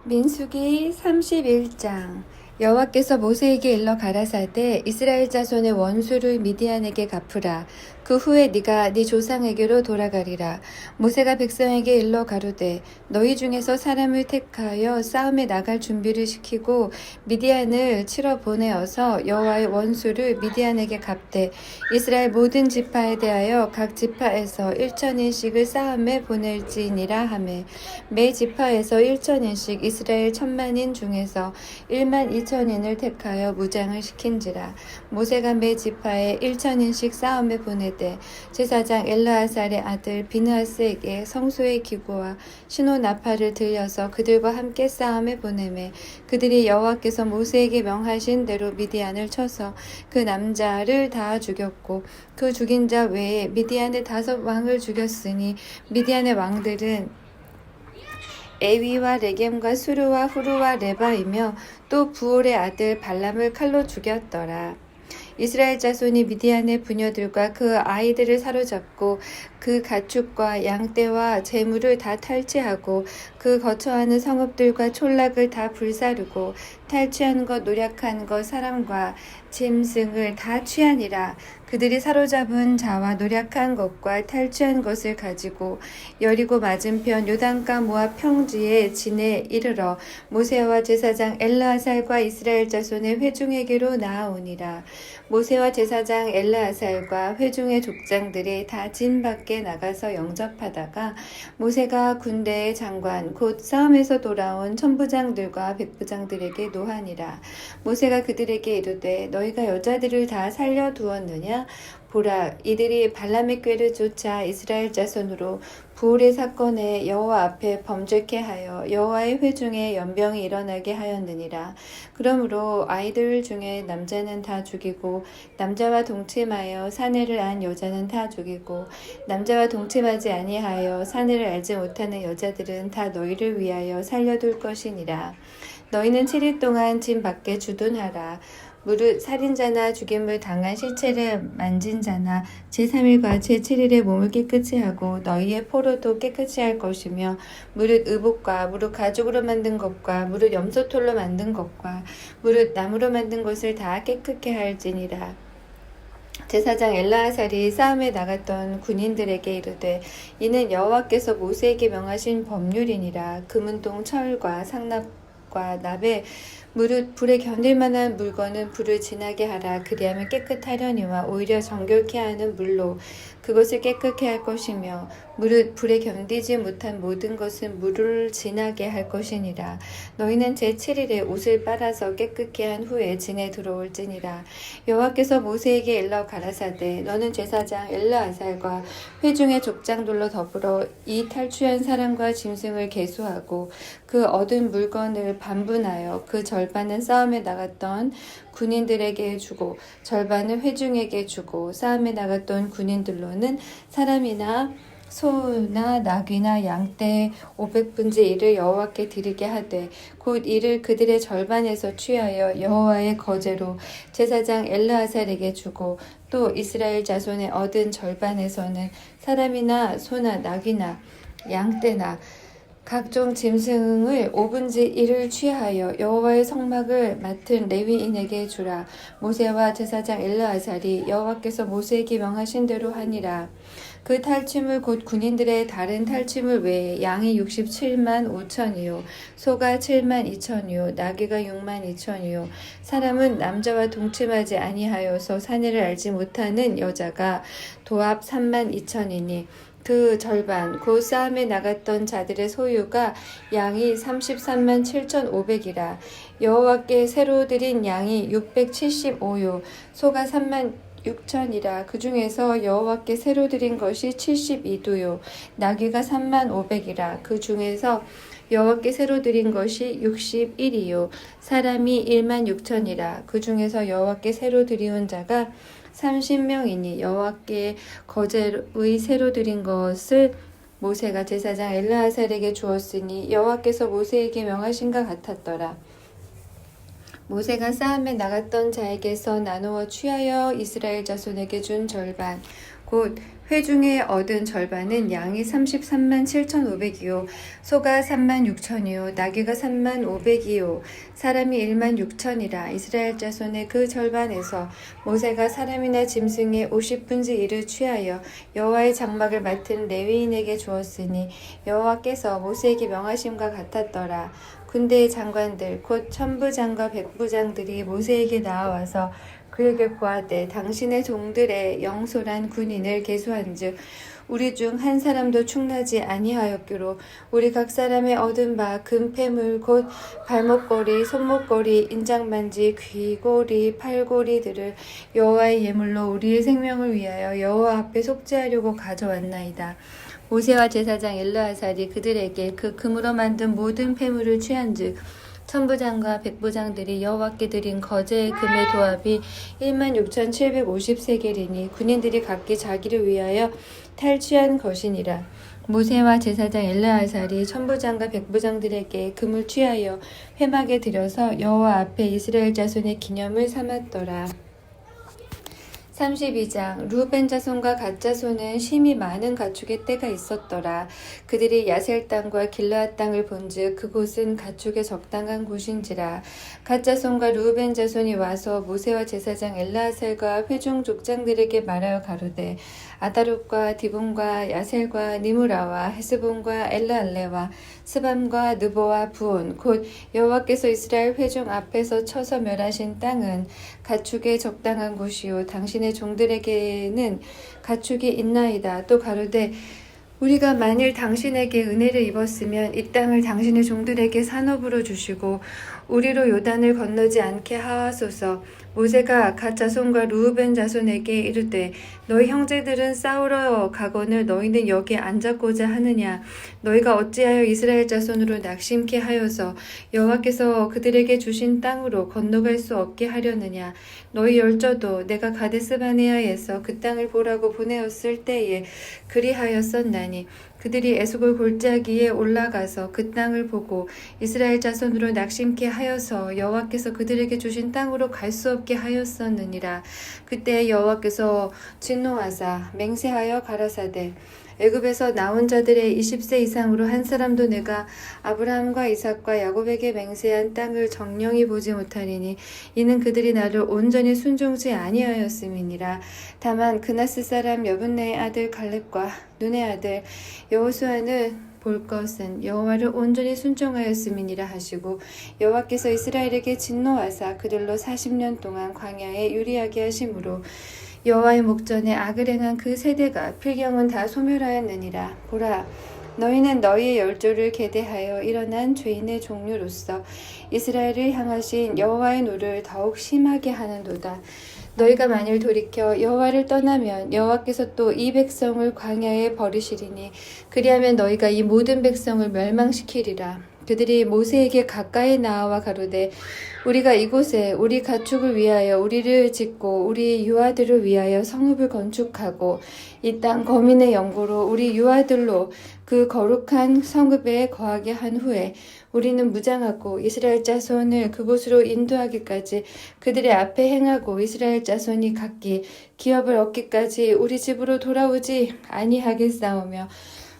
민수기 31장. 여호와께서 모세에게 일러 가라사대 이스라엘 자손의 원수를 미디안에게 갚으라. 그 후에 네가 네 조상에게로 돌아가리라. 모세가 백성에게 일러 가로되 너희 중에서 사람을 택하여 싸움에 나갈 준비를 시키고 미디안을 치러 보내어서 여호와의 원수를 미디안에게 갚되 이스라엘 모든 지파에 대하여 각 지파에서 1,000인씩을 싸움에 보낼지니라 하매 매 지파에서 1,000인씩 이스라엘 1,000만인 중에서 12,000인을 택하여 무장을 시킨지라. 모세가 매 지파에 1,000인씩 싸움에 보내되 제사장 엘르아살의 아들 비느하스에게 성소의 기구와 신호 나팔을 들려서 그들과 함께 싸움에 보내매 그들이 여호와께서 모세에게 명하신 대로 미디안을 쳐서 그 남자를 다 죽였고 그 죽인 자 외에 미디안의 5 왕을 죽였으니 미디안의 왕들은 에위와 레겜과 수르와 후르와 레바이며 또 부올의 아들 발람을 칼로 죽였더라. 이스라엘 자손이 미디안의 부녀들과 그 아이들을 사로잡고 그 가축과 양떼와 재물을 다 탈취하고 그 거처하는 성읍들과 촌락을 다 불사르고 탈취한 것 노략한 것 사람과 짐승을 다 취하니라. 그들이 사로잡은 자와 노략한 것과 탈취한 것을 가지고 여리고 맞은편 요단강 모압 평지에 진에 이르러 모세와 제사장 엘르아살과 이스라엘 자손의 회중에게로 나아오니라. 모세와 제사장 엘르아살과 회중의 족장들이 다 진 밖에 나가서 영접하다가 모세가 군대의 장관 곧 싸움에서 돌아온 천부장들과 백부장들에게 노하니라. 모세가 그들에게 이르되 너희가 여자들을 다 살려두었느냐? 보라, 이들이 발람의 꾀를 쫓아 이스라엘 자손으로 부올의 사건에 여호와 앞에 범죄케 하여 여호와의 회중에 연병이 일어나게 하였느니라. 그러므로 아이들 중에 남자는 다 죽이고 남자와 동침하여 사내를 안 여자는 다 죽이고 남자와 동침하지 아니하여 사내를 알지 못하는 여자들은 다 너희를 위하여 살려둘 것이니라. 너희는 7일 동안 진 밖에 주둔하라. 무릇 살인자나 죽임을 당한 시체를 만진 자나 제3일과 제7일에 몸을 깨끗이 하고 너희의 포로도 깨끗이 할 것이며 무릇 의복과 무릇 가죽으로 만든 것과 무릇 염소털로 만든 것과 무릇 나무로 만든 것을 다 깨끗게 할지니라. 제사장 엘르아살이 싸움에 나갔던 군인들에게 이르되 이는 여호와께서 모세에게 명하신 법률이니라. 금은동 철과 상납과 납에 무릇 불에 견딜 만한 물건은 불을 지나게 하라. 그리하면 깨끗하려니와 오히려 정결케 하는 물로 그것을 깨끗게 할 것이며 무릇 불에 견디지 못한 모든 것은 물을 지나게 할 것이니라. 너희는 제7일에 옷을 빨아서 깨끗게 한 후에 진에 들어올지니라. 여호와께서 모세에게 일러 가라사대 너는 제사장 엘르아살과 회중의 족장들로 더불어 이 탈취한 사람과 짐승을 계수하고 그 얻은 물건을 반분하여 그 절반은 싸움에 나갔던 군인들에게 주고 절반은 회중에게 주고 싸움에 나갔던 군인들로는 사람이나 소나 낙이나 양떼 500분의 1을 여호와께 드리게 하되 곧 이를 그들의 절반에서 취하여 여호와의 거제로 제사장 엘르아살에게 주고 또 이스라엘 자손의 얻은 절반에서는 사람이나 소나 낙이나 양떼나 각종 짐승을 5분의 1을 취하여 여호와의 성막을 맡은 레위인에게 주라. 모세와 제사장 엘르아살이 여호와께서 모세에게 명하신 대로 하니라. 그 탈취물 곧 군인들의 다른 탈취물 외에 양이 67만 5천이요 소가 7만 2천이요 나귀가 6만 2천이요 사람은 남자와 동침하지 아니하여서 사내를 알지 못하는 여자가 도합 3만 2천이니 그 절반 곧 싸움에 나갔던 자들의 소유가 양이 33만 7,500이라. 여호와께 새로 드린 양이 675요 소가 3만 6천이라. 그 중에서 여호와께 새로 드린 것이 72도요 나귀가 3만 500이라. 그 중에서 여호와께 새로 드린 것이 61이요 사람이 1만 6천이라. 그 중에서 여호와께 새로 드리운 자가 30명이니 여호와께 거제의 새로 드린 것을 모세가 제사장 엘르아살에게 주었으니 여호와께서 모세에게 명하신가 같았더라. 모세가 싸움에 나갔던 자에게서 나누어 취하여 이스라엘 자손에게 준 절반 곧 회중에 얻은 절반은 양이 33만 7,500이요, 소가 3만 6천이요, 나귀가 3만 500이요, 사람이 1만 6천이라. 이스라엘 자손의 그 절반에서 모세가 사람이나 짐승의 50분의 1을 취하여 여호와의 장막을 맡은 레위인에게 주었으니 여호와께서 모세에게 명하심과 같았더라. 군대의 장관들 곧 천부장과 백부장들이 모세에게 나와서 그에게 고하되 당신의 종들의 영솔한 군인을 계수한즉 우리 중 한 사람도 충나지 아니하였기로 우리 각 사람의 얻은 바 금패물 곧 발목걸이, 손목걸이, 인장반지, 귀고리, 팔고리들을 여호와의 예물로 우리의 생명을 위하여 여호와 앞에 속죄하려고 가져왔나이다. 모세와 제사장 엘르아살이 그들에게 그 금으로 만든 모든 패물을 취한즉 천부장과 백부장들이 여호와께 드린 거제의 금의 도합이 16,750세겔이니 군인들이 각기 자기를 위하여 탈취한 것이니라. 모세와 제사장 엘르아살이 천부장과 백부장들에게 금을 취하여 회막에 들여서 여호와 앞에 이스라엘 자손의 기념을 삼았더라. 32장 루벤 자손과 갓 자손은 심히 많은 가축의 떼가 있었더라. 그들이 야셀 땅과 길르앗 땅을 본즉 그곳은 가축의 적당한 곳인지라. 갓 자손과 루벤 자손이 와서 모세와 제사장 엘르아살과 회중 족장들에게 말하여 가로되 아다롯과 디본과 야셀과 니무라와 헤스본과 엘르알레와 스밤과 느보와 부온 곧 여호와께서 이스라엘 회중 앞에서 쳐서 멸하신 땅은 가축의 적당한 곳이요 당신의 종들에게는 가축이 있나이다. 또 가로되 우리가 만일 당신에게 은혜를 입었으면 이 땅을 당신의 종들에게 산업으로 주시고 우리로 요단을 건너지 않게 하소서. 모세가 갓 자손과 루벤 자손에게 이르되 너희 형제들은 싸우러 가거늘 너희는 여기 앉았고자 하느냐. 너희가 어찌하여 이스라엘 자손으로 낙심케 하여서 여호와께서 그들에게 주신 땅으로 건너갈 수 없게 하려느냐. 너희 열저도 내가 가데스바네아에서 그 땅을 보라고 보내었을 때에 그리하였었나니 그들이 에스골 골짜기에 올라가서 그 땅을 보고 이스라엘 자손으로 낙심케 하여서 여호와께서 그들에게 주신 땅으로 갈 수 없게 하였었느니라. 그때 여호와께서 진노하사 맹세하여 가라사대 애굽에서 나온 자들의 20세 이상으로 한 사람도 내가 아브라함과 이삭과 야곱에게 맹세한 땅을 정령이 보지 못하리니 이는 그들이 나를 온전히 순종치 아니하였음이니라. 다만 그나스 사람 여분네의 아들 갈렙과 눈의 아들 여호수아는 볼 것은 여호와를 온전히 순종하였음이니라 하시고 여호와께서 이스라엘에게 진노하사 그들로 40년 동안 광야에 유리하게 하심으로 여호와의 목전에 악을 행한 그 세대가 필경은 다 소멸하였느니라. 보라, 너희는 너희의 열조를 계대하여 일어난 죄인의 종류로서 이스라엘을 향하신 여호와의 노를 더욱 심하게 하는도다. 너희가 만일 돌이켜 여호와를 떠나면 여호와께서 또 이 백성을 광야에 버리시리니 그리하면 너희가 이 모든 백성을 멸망시키리라. 그들이 모세에게 가까이 나와 가로되 우리가 이곳에 우리 가축을 위하여 우리를 짓고 우리 유아들을 위하여 성읍을 건축하고 이 땅 거민의 영고로 우리 유아들로 그 거룩한 성읍에 거하게 한 후에 우리는 무장하고 이스라엘 자손을 그곳으로 인도하기까지 그들의 앞에 행하고 이스라엘 자손이 각기 기업을 얻기까지 우리 집으로 돌아오지 아니하겠사오며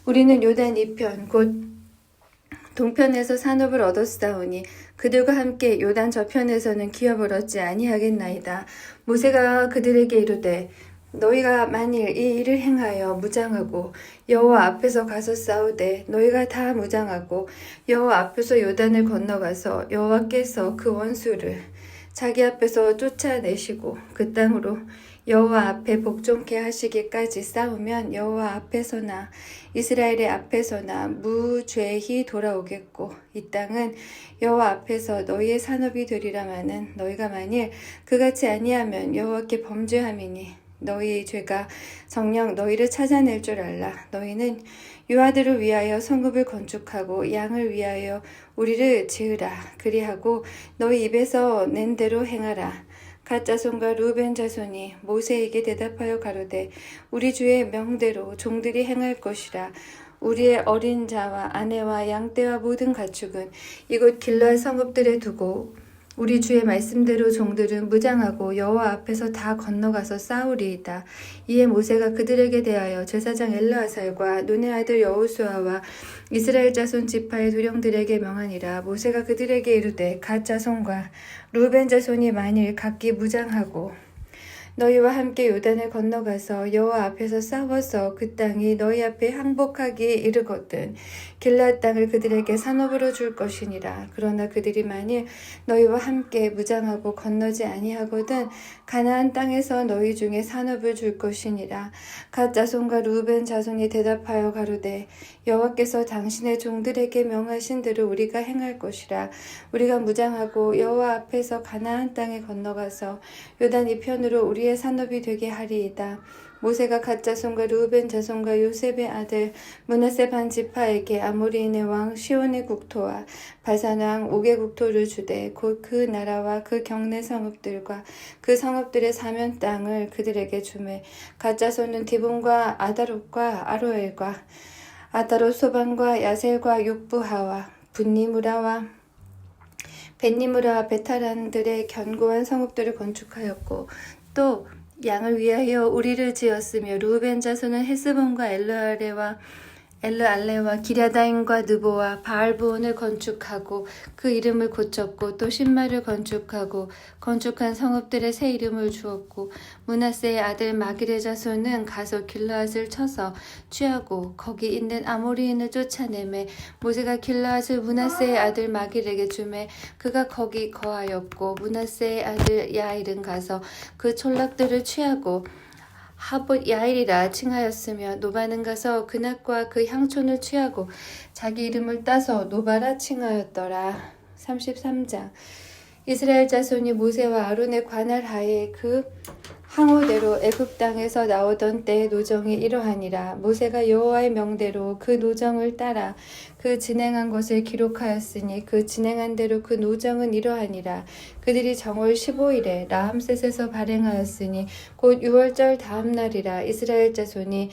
우리는 요단 이편 곧 동편에서 산업을 얻었사오니 그들과 함께 요단 저편에서는 기업을 얻지 아니하겠나이다. 모세가 그들에게 이르되 너희가 만일 이 일을 행하여 무장하고 여호와 앞에서 가서 싸우되 너희가 다 무장하고 여호와 앞에서 요단을 건너가서 여호와께서 그 원수를 자기 앞에서 쫓아내시고 그 땅으로 여호와 앞에 복종케 하시기까지 싸우면 여호와 앞에서나 이스라엘의 앞에서나 무죄히 돌아오겠고 이 땅은 여호와 앞에서 너희의 산업이 되리라마는 너희가 만일 그같이 아니하면 여호와께 범죄함이니 너희의 죄가 정녕 너희를 찾아낼 줄 알라. 너희는 유아들을 위하여 성읍을 건축하고 양을 위하여 우리를 지으라. 그리하고 너희 입에서 낸 대로 행하라. 갓 자손과 루벤 자손이 모세에게 대답하여 가로되 우리 주의 명대로 종들이 행할 것이라. 우리의 어린 자와 아내와 양떼와 모든 가축은 이곳 길르앗 성읍들에 두고 우리 주의 말씀대로 종들은 무장하고 여호와 앞에서 다 건너가서 싸우리이다. 이에 모세가 그들에게 대하여 제사장 엘르아살과 눈의 아들 여호수아와 이스라엘 자손 지파의 두령들에게 명하니라. 모세가 그들에게 이르되 갓 자손과 루벤 자손이 만일 각기 무장하고 너희와 함께 요단을 건너가서 여호와 앞에서 싸워서 그 땅이 너희 앞에 항복하기에 이르거든 길앗 땅을 그들에게 산업으로 줄 것이니라. 그러나 그들이 만일 너희와 함께 무장하고 건너지 아니하거든 가나안 땅에서 너희 중에 산업을 줄 것이니라. 갓 자손과 루벤 자손이 대답하여 가로되 여호와께서 당신의 종들에게 명하신 대로 우리가 행할 것이라. 우리가 무장하고 여호와 앞에서 가나안 땅에 건너가서 요단 이편으로 우리의 산업이 되게 하리이다. 모세가 갓 자손과 루벤 자손과 요셉의 아들 므낫세 반 지파에게 아모리인의 왕 시온의 국토와 바산 왕 옥의 국토를 주되 곧 그 나라와 그 경내 성읍들과 그 성읍들의 사면 땅을 그들에게 주매 갓 자손은 디본과 아다롯과 아로엘과 아다롯 소반과 야셀과 욕부하와 분니무라와 벤니무라와 베타란들의 견고한 성읍들을 건축하였고 또 양을 위하여 우리를 지었으며 루벤 자손은 헤스본과 엘르알레와 기랴다임과 느보와 바알부온을 건축하고 그 이름을 고쳤고 또 신마를 건축하고 건축한 성읍들의 새 이름을 주었고 므낫세의 아들 마길의 자손은 가서 길르앗을 쳐서 취하고 거기 있는 아모리인을 쫓아내매 모세가 길르앗을 므낫세의 아들 마길에게 주매 그가 거기 거하였고 므낫세의 아들 야일은 가서 그 촌락들을 취하고 하봇 야일이라 칭하였으며 노바는 가서 그낫과 그 향촌을 취하고 자기 이름을 따서 노바라 칭하였더라. 33장 이스라엘 자손이 모세와 아론의 관할 하에 그 항오대로 애굽 땅에서 나오던 때의 노정이 이러하니라. 모세가 여호와의 명대로 그 노정을 따라 그 진행한 것을 기록하였으니 그 진행한 대로 그 노정은 이러하니라. 그들이 정월 15일에 라함셋에서 발행하였으니 곧 6월절 다음 날이라. 이스라엘 자손이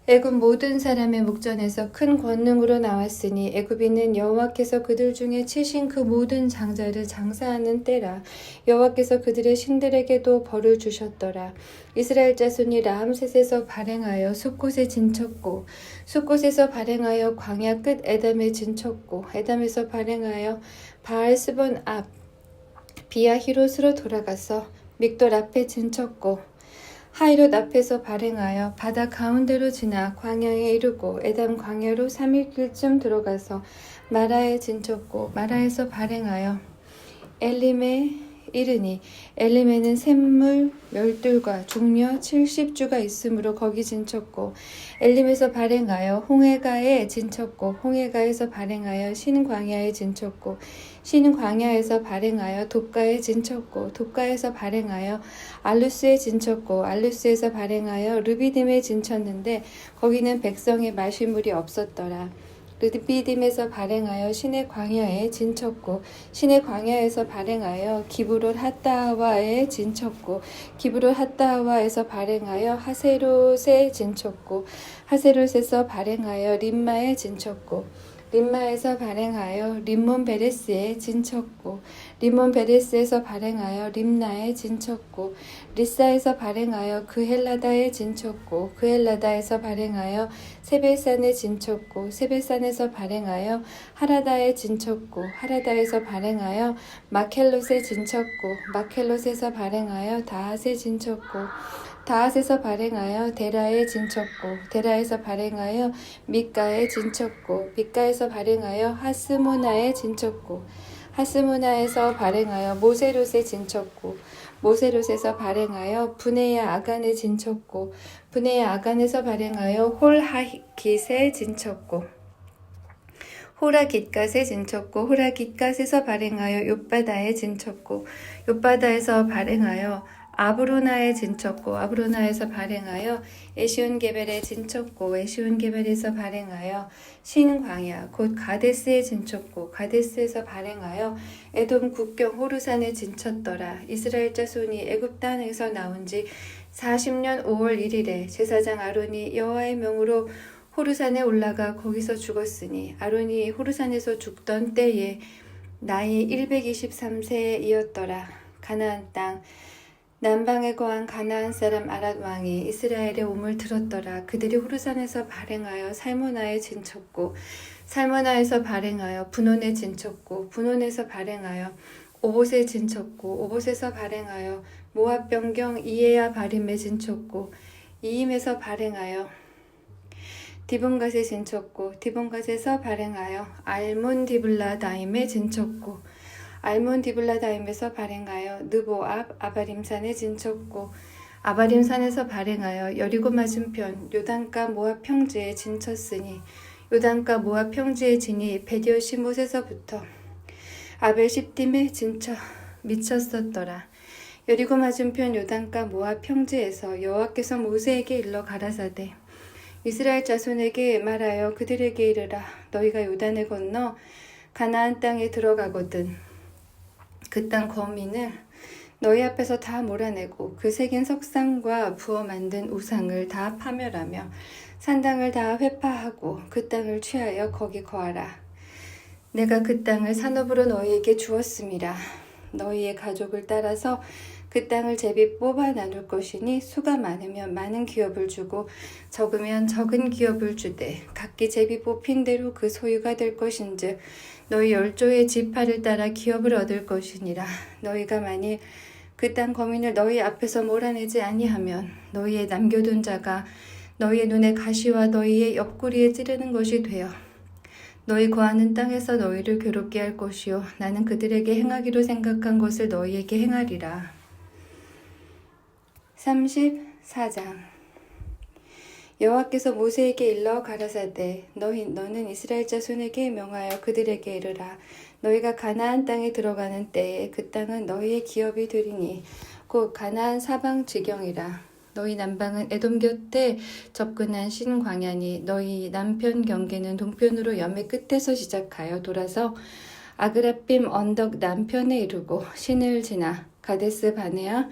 애굽 모든 사람의 목전에서 큰 권능으로 나왔으니 애굽인은 여호와께서 그들 중에 치신 그 모든 장자를 장사하는 때라. 여호와께서 그들의 신들에게도 벌을 주셨더라. 이스라엘 자손이 라함셋에서 발행하여 숲곳에 진쳤고 숲곳에서 발행하여 광야 끝 에담에 진쳤고 에담에서 발행하여 바알스본 앞 비아히롯으로 돌아가서 믹돌 앞에 진쳤고 하이롯 앞에서 발행하여 바다 가운데로 지나 광야에 이르고 에담 광야로 3일 길쯤 들어가서 마라에 진쳤고 마라에서 발행하여 엘림에 이르니 엘림에는 샘물 12과 종려 70주가 있으므로 거기 진쳤고 엘림에서 발행하여 홍해가에 진쳤고 홍해가에서 발행하여 신광야에 진쳤고 신광야에서 발행하여 돕가에 진쳤고 돕가에서 발행하여 알루스에 진쳤고 알루스에서 발행하여 르비딤에 진쳤는데 거기는 백성의 마실 물이 없었더라. 르비딤에서 발행하여 신의 광야에 진쳤고 신의 광야에서 발행하여 기브롯 핫다와에 진쳤고 기브롯 핫다와에서 발행하여 하세롯에 진쳤고 하세롯에서 발행하여 림마에 진쳤고 림마에서 발행하여 림몬 베레스에 진쳤고 림몬 베레스에서 발행하여 림나에 진쳤고 리사에서 발행하여 그헬라다에 진쳤고 그헬라다에서 발행하여 세벨산에 진쳤고 세벨산에서 발행하여 하라다에 진쳤고 하라다에서 발행하여 마켈롯에 진쳤고 마켈롯에서 발행하여 다핫에 진쳤고 다핫에서 발행하여 데라에 진쳤고 데라에서 발행하여 미가에 진쳤고 미가에서 발행하여 하스모나에 진쳤고 하스모나에서 발행하여 모세롯에 진쳤고 모세롯에서 발행하여 브네야 아간에 진쳤고 브네야 아간에서 발행하여 홀하깃에 진쳤고 호라깃갓에 진쳤고 호라깃갓에서 발행하여 욥바다에 진쳤고 욥바다에서 발행하여 아브로나에 진쳤고 아브로나에서 발행하여 에시온게벨에 진쳤고 에시온게벨에서 발행하여 신광야 곧 가데스에 진쳤고 가데스에서 발행하여 에돔 국경 호르산에 진쳤더라. 이스라엘 자손이 애굽 땅에서 나온 지 40년 5월 1일에 제사장 아론이 여호와의 명으로 호르산에 올라가 거기서 죽었으니 아론이 호르산에서 죽던 때에 나이 123세이었더라. 가나안 땅 남방에 거한 가나안 사람 아랏 왕이 이스라엘의 옴을 들었더라. 그들이 호르산에서 발행하여 살모나에 진쳤고 살모나에서 발행하여 분온에 진쳤고 분온에서 발행하여 오봇에 진쳤고 오봇에서 발행하여 모압 변경 이에야 바림에 진쳤고 이임에서 발행하여 디본갓에 진쳤고 디본갓에서 발행하여 알몬 디블라 다임에 진쳤고 알몬 디블라 다임에서 발행하여 느보압 아바림산에 진쳤고 아바림산에서 발행하여 여리고 맞은편 요단가 모압 평지에 진쳤으니 요단가 모압 평지에 진이 베디오 시못에서부터 아벨 십딤에 진쳐 미쳤었더라. 여리고 맞은편 요단가 모압 평지에서 여호와께서 모세에게 일러 가라사대 이스라엘 자손에게 말하여 그들에게 이르라. 너희가 요단을 건너 가나안 땅에 들어가거든 그 땅 거민을 너희 앞에서 다 몰아내고 그 새긴 석상과 부어 만든 우상을 다 파멸하며 산당을 다 회파하고 그 땅을 취하여 거기 거하라. 내가 그 땅을 산업으로 너희에게 주었음이라. 너희의 가족을 따라서 그 땅을 제비 뽑아 나눌 것이니 수가 많으면 많은 기업을 주고 적으면 적은 기업을 주되 각기 제비 뽑힌 대로 그 소유가 될 것인즉 너희 10조의 지파를 따라 기업을 얻을 것이니라. 너희가 만일 그 땅 거민을 너희 앞에서 몰아내지 아니하면 너희의 남겨둔 자가 너희의 눈에 가시와 너희의 옆구리에 찌르는 것이 되어 너희 거하는 땅에서 너희를 괴롭게 할 것이요 나는 그들에게 행하기로 생각한 것을 너희에게 행하리라. 34장 여호와께서 모세에게 일러 가라사대 너는 이스라엘 자손에게 명하여 그들에게 이르라. 너희가 가나안 땅에 들어가는 때에 그 땅은 너희의 기업이 되리니 곧 가나안 사방 지경이라. 너희 남방은 에돔 곁에 접근한 신광야니 너희 남편 경계는 동편으로 염의 끝에서 시작하여 돌아서 아그라빔 언덕 남편에 이르고 신을 지나 가데스 바네아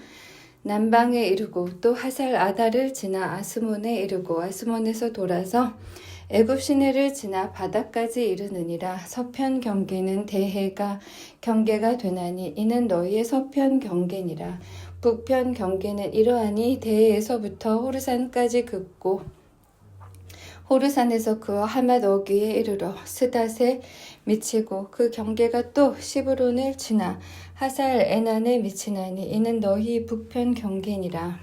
남방에 이르고 또 하살 아다를 지나 아스몬에 이르고 아스몬에서 돌아서 애굽 시내를 지나 바다까지 이르느니라. 서편 경계는 대해가 경계가 되나니 이는 너희의 서편 경계니라. 북편 경계는 이러하니 대해에서부터 호르산까지 긋고 호르산에서 그어 하맛 어귀에 이르러 스닷에 미치고 그 경계가 또 시브론을 지나 하살 에난에 미치나니 이는 너희 북편 경계니라.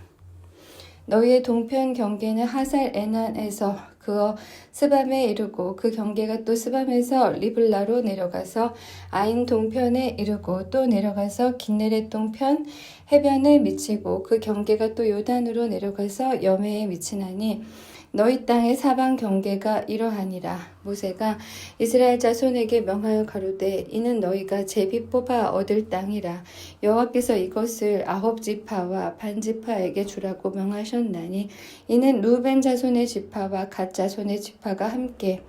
너희의 동편 경계는 하살 에난에서 그어 스밤에 이르고 그 경계가 또 스밤에서 리블라로 내려가서 아인 동편에 이르고 또 내려가서 긴네렛 동편 해변에 미치고 그 경계가 또 요단으로 내려가서 여매에 미치나니 너희 땅의 사방 경계가 이러하니라. 모세가 이스라엘 자손에게 명하여 가로되 이는 너희가 제비 뽑아 얻을 땅이라. 여호와께서 이것을 9지파와 반지파에게 주라고 명하셨나니 이는 루벤 자손의 지파와 갓 자손의 지파가 함께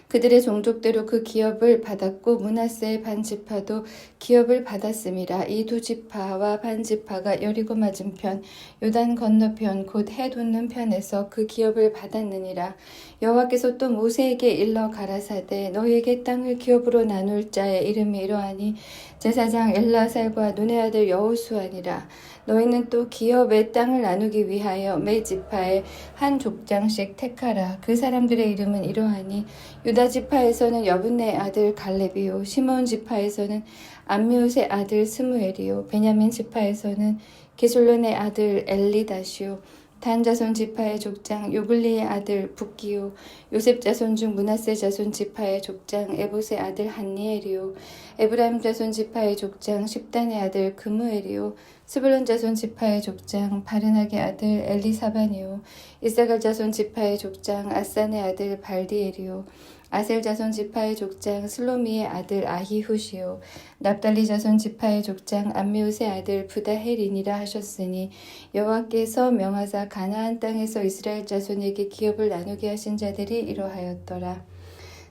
그들의 종족대로 그 기업을 받았고 므낫세의 반지파도 기업을 받았음이라. 이 두 지파와 반지파가 여리고 맞은편 요단 건너편 곧 해 돋는 편에서 그 기업을 받았느니라. 여호와께서 또 모세에게 일러 가라사대 너희에게 땅을 기업으로 나눌 자의 이름이 이러하니 제사장 엘라살과 눈의 아들 여호수아니라. 너희는 또 기업의 땅을 나누기 위하여 매 지파에 한 족장씩 택하라. 그 사람들의 이름은 이러하니 유다 지파에서는 여분네 아들 갈렙이요 시몬 지파에서는 암미옷의 아들 스무엘이요 베냐민 지파에서는 게술론의 아들 엘리다시요 단 자손 지파의 족장 요글리의 아들 붓기요 요셉 자손 중 므낫세 자손 지파의 족장 에봇의 아들 한니엘이요 에브라임 자손 지파의 족장 십단의 아들 그무엘이요 스불론 자손 지파의 족장 바르나게 아들 엘리사반이요 이사갈 자손 지파의 족장 아산의 아들 발디엘이요 아셀 자손 지파의 족장 슬로미의 아들 아히훗이요 납달리 자손 지파의 족장 암미웃의 아들 부다헬이니라 하셨으니 여호와께서 명하사 가나안 땅에서 이스라엘 자손에게 기업을 나누게 하신 자들이 이러하였더라.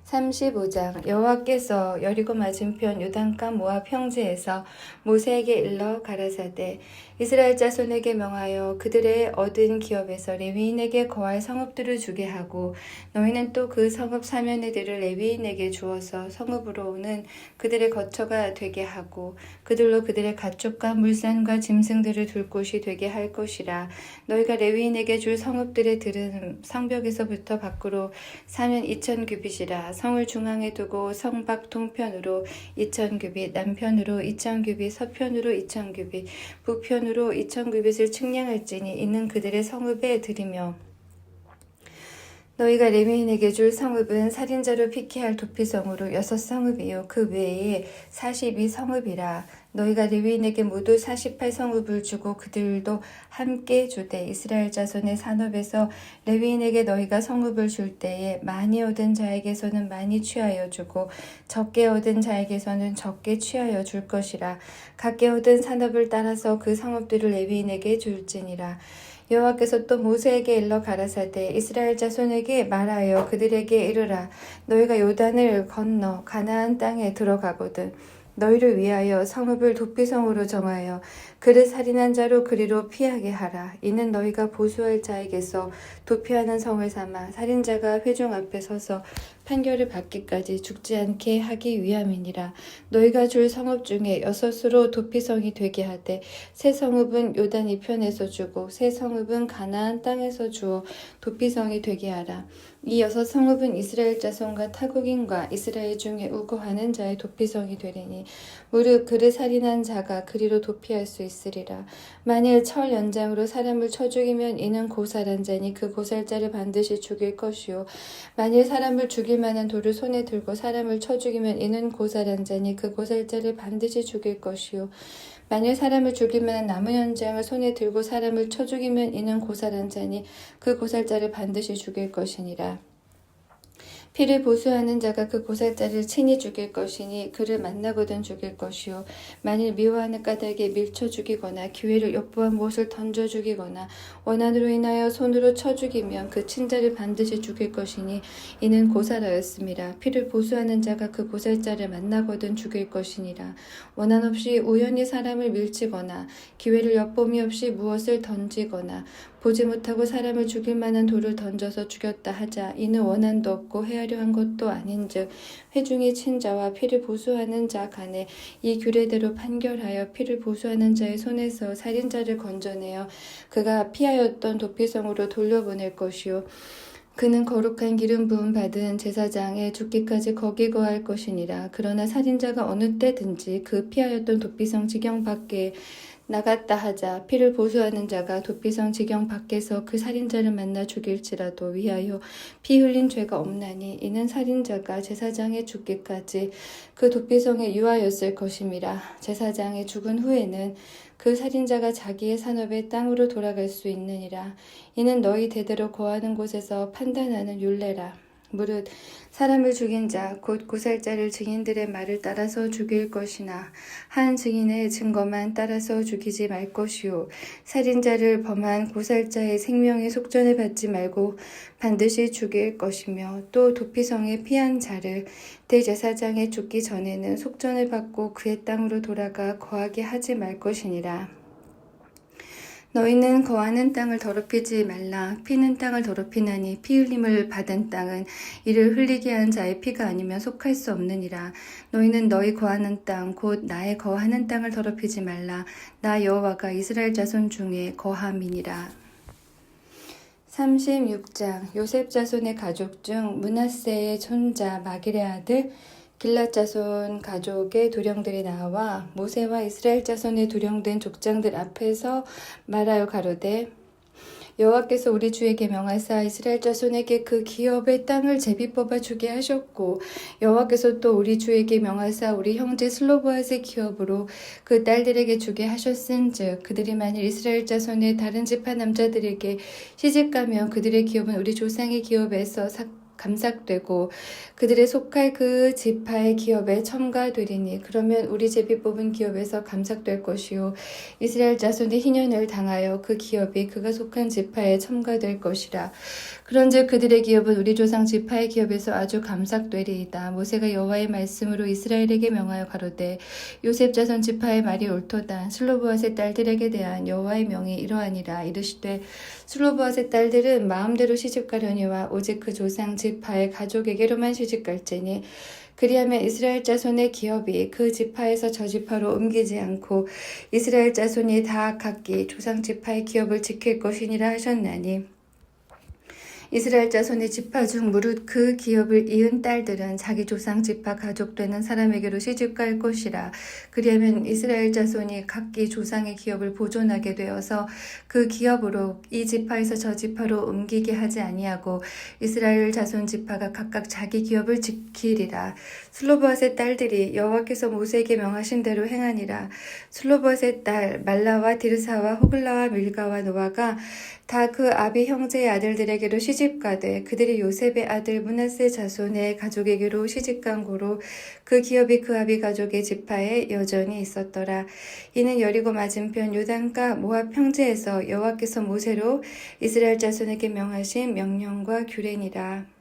35장 여호와께서 여리고 맞은편 요단강 모압 평지에서 모세에게 일러 가라사대 이스라엘 자손에게 명하여 그들의 얻은 기업에서 레위인에게 거할 성읍들을 주게 하고 너희는 또 그 성읍 사면의 들을 레위인에게 주어서 성읍으로 오는 그들의 거처가 되게 하고 그들로 그들의 가축과 물산과 짐승들을 둘 곳이 되게 할 것이라. 너희가 레위인에게 줄 성읍들의 들은 성벽에서부터 밖으로 사면 2000규빗이라. 성을 중앙에 두고 성 밖 동편으로 2000규빗, 남편으로 2000규빗, 서편으로 2000규빗, 북편으로 2000규빗을 측량할지니 이는 그들의 성읍에 들이며 너희가 레위인에게 줄 성읍은 살인자로 피케할 도피성으로 6성읍이요 그 외에 42성읍이라. 너희가 레위인에게 모두 48성읍을 주고 그들도 함께 주되 이스라엘 자손의 산업에서 레위인에게 너희가 성읍을 줄 때에 많이 얻은 자에게서는 많이 취하여 주고 적게 얻은 자에게서는 적게 취하여 줄 것이라. 각게 얻은 산업을 따라서 그 성읍들을 레위인에게 줄지니라. 여호와께서 또 모세에게 일러 가라사대 이스라엘 자손에게 말하여 그들에게 이르라. 너희가 요단을 건너 가나안 땅에 들어가거든 너희를 위하여 성읍을 도피성으로 정하여 그를 살인한 자로 그리로 피하게 하라. 이는 너희가 보수할 자에게서 도피하는 성을 삼아 살인자가 회중 앞에 서서 판결을 받기까지 죽지 않게 하기 위함이니라. 너희가 줄 성읍 중에 6으로 도피성이 되게 하되 세 성읍은 요단 이편에서 주고 세 성읍은 가나안 땅에서 주어 도피성이 되게 하라. 이 6성읍은 이스라엘 자손과 타국인과 이스라엘 중에 우거하는 자의 도피성이 되리니 무릇 그를 살인한 자가 그리로 도피할 수 있으리라. 만일 철 연장으로 사람을 쳐 죽이면 이는 고살한 자니 그 고살자를 반드시 죽일 것이요 만일 사람을 죽일 만한 돌을 손에 들고 사람을 쳐 죽이면 이는 고살한 자니 그 고살자를 반드시 죽일 것이요 만일 사람을 죽일 만한 나무 연장을 손에 들고 사람을 쳐 죽이면 이는 고살한 자니 그 고살자를 반드시 죽일 것이니라. 피를 보수하는 자가 그 고살자를 친히 죽일 것이니 그를 만나거든 죽일 것이요 만일 미워하는 까닭에 밀쳐 죽이거나 기회를 엿보아 무엇을 던져 죽이거나 원한으로 인하여 손으로 쳐 죽이면 그 친자를 반드시 죽일 것이니 이는 고살하였음이라. 피를 보수하는 자가 그 고살자를 만나거든 죽일 것이니라. 원한 없이 우연히 사람을 밀치거나 기회를 엿봄이 없이 무엇을 던지거나 보지 못하고 사람을 죽일 만한 돌을 던져서 죽였다 하자. 이는 원한도 없고 해하려 한 것도 아닌즉 회중이 친자와 피를 보수하는 자 간에 이 규례대로 판결하여 피를 보수하는 자의 손에서 살인자를 건져내어 그가 피하였던 도피성으로 돌려보낼 것이요 그는 거룩한 기름 부음 받은 제사장의 죽기까지 거기 거할 것이니라. 그러나 살인자가 어느 때든지 그 피하였던 도피성 지경 밖에 나갔다 하자 피를 보수하는 자가 도피성 지경 밖에서 그 살인자를 만나 죽일지라도 위하여 피 흘린 죄가 없나니 이는 살인자가 제사장의 죽기까지 그 도피성에 유하였을 것임이라. 제사장의 죽은 후에는 그 살인자가 자기의 산업의 땅으로 돌아갈 수 있느니라. 이는 너희 대대로 거하는 곳에서 판단하는 율례라. 무릇 사람을 죽인 자 곧 고살자를 증인들의 말을 따라서 죽일 것이나 한 증인의 증거만 따라서 죽이지 말 것이요 살인자를 범한 고살자의 생명의 속전을 받지 말고 반드시 죽일 것이며 또 도피성에 피한 자를 대제사장에 죽기 전에는 속전을 받고 그의 땅으로 돌아가 거하게 하지 말 것이니라. 너희는 거하는 땅을 더럽히지 말라. 피는 땅을 더럽히나니 피 흘림을 받은 땅은 이를 흘리게 한 자의 피가 아니면 속할 수 없느니라. 너희는 너희 거하는 땅 곧 나의 거하는 땅을 더럽히지 말라. 나 여호와가 이스라엘 자손 중에 거함이니라. 36장 요셉 자손의 가족 중 므낫세의 손자 마길의 아들 길랏 자손 가족의 두령들이 나와 모세와 이스라엘 자손의 두령된 족장들 앞에서 말하여 가로되 여호와께서 우리 주에게 명하사 이스라엘 자손에게 그 기업의 땅을 제비 뽑아 주게 하셨고 여호와께서 또 우리 주에게 명하사 우리 형제 슬로보앗의 기업으로 그 딸들에게 주게 하셨은즉 그들이 만일 이스라엘 자손의 다른 지파 남자들에게 시집가면 그들의 기업은 우리 조상의 기업에서 감삭되고 그들의 속할 그 지파의 기업에 첨가되리니 그러면 우리 제비 뽑은 기업에서 감삭될 것이요 이스라엘 자손이 희년을 당하여 그 기업이 그가 속한 지파에 첨가될 것이라. 그런즉 그들의 기업은 우리 조상 지파의 기업에서 아주 감삭되리이다. 모세가 여호와의 말씀으로 이스라엘에게 명하여 가로되 요셉 자손 지파의 말이 옳도다. 슬로브앗의 딸들에게 대한 여호와의 명이 이러하니라. 이르시되 슬로브앗의 딸들은 마음대로 시집가려니와 오직 그 조상 지파의 가족에게로만 시집갈지니 그리하면 이스라엘 자손의 기업이 그 지파에서 저 지파로 옮기지 않고 이스라엘 자손이 다 각기 조상 지파의 기업을 지킬 것이니라 하셨나니 이스라엘 자손의 지파 중 무릇 그 기업을 이은 딸들은 자기 조상 지파 가족 되는 사람에게로 시집갈 것이라. 그리하면 이스라엘 자손이 각기 조상의 기업을 보존하게 되어서 그 기업으로 이 지파에서 저 지파로 옮기게 하지 아니하고 이스라엘 자손 지파가 각각 자기 기업을 지키리라. 슬로브앗의 딸들이 여호와께서 모세에게 명하신 대로 행하니라. 슬로브앗의 딸 말라와 디르사와 호글라와 밀가와 노아가 다 그 아비 형제의 아들들에게로 시집가되 그들이 요셉의 아들 므낫세 자손의 가족에게로 시집간 고로 그 기업이 그 아비 가족의 지파에 여전히 있었더라. 이는 여리고 맞은편 요단가 모압 평지에서 여호와께서 모세로 이스라엘 자손에게 명하신 명령과 규례니라.